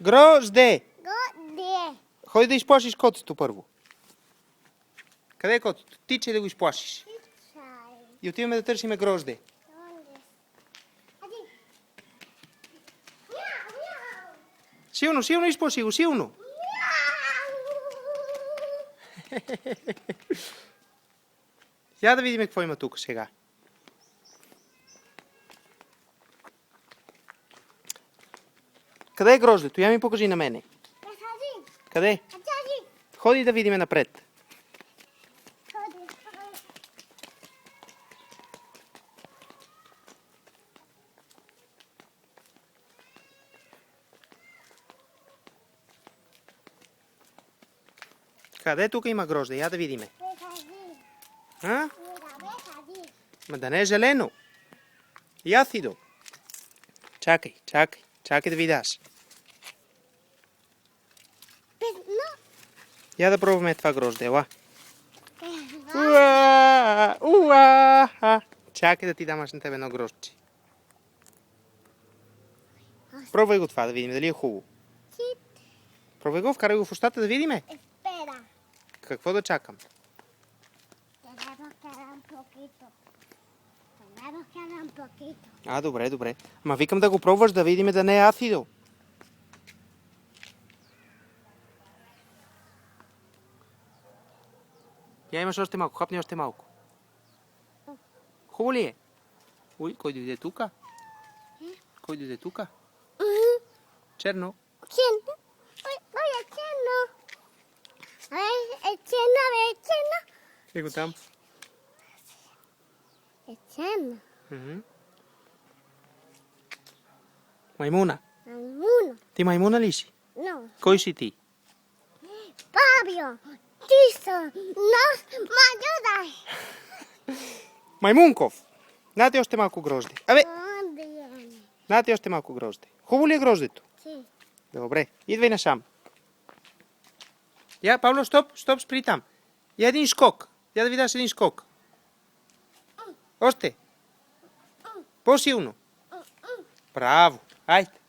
Грозде! Грозде! Ходи да изплашиш котето първо. Къде е котето? Тичай да го изплашиш. И отиваме да търсиме грозде. Силно, силно изплаши го, силно. Я да видим какво има тук сега. Къде е гроздето? Я ми покажи на мене. Къде? Ходи да видим напред. Къде тук има грозде? Я да видиме. А? Ма да не е зелено. Я си до. Чакай, чакай. Чакай да видаш. Я да пробваме това грозде, ела. Уа! Уа! Чакай да ти дам на тебе едно гроздче. Пробвай го това, да видим дали е хубаво. Пробвай го, вкарай го в устата да видиме. Какво да чакам? Добре, добре. Ма викам да го пробваш да видим да не е асидо. Я имаш още малко, хапни още малко. Хубаво ли е? Уй, кой дойде тука? Кой дойде тука? Черно. Черно. Ой, е черно. Е черно. Е го там. Е черно. Маймуна. Маймуна. Ти маймуна ли си? No. Кой си ти? Пабио. Ти са нос мадюдай. Маймунков. На ти още малко грозде. Абе, на ти още малко грозде. Хубаво ли е гроздето? Си. Добре, идвай насам. Я, Павло, стоп, спри там. Я един скок. Я да ви даш един скок. Още. По-силно. Браво. Айде.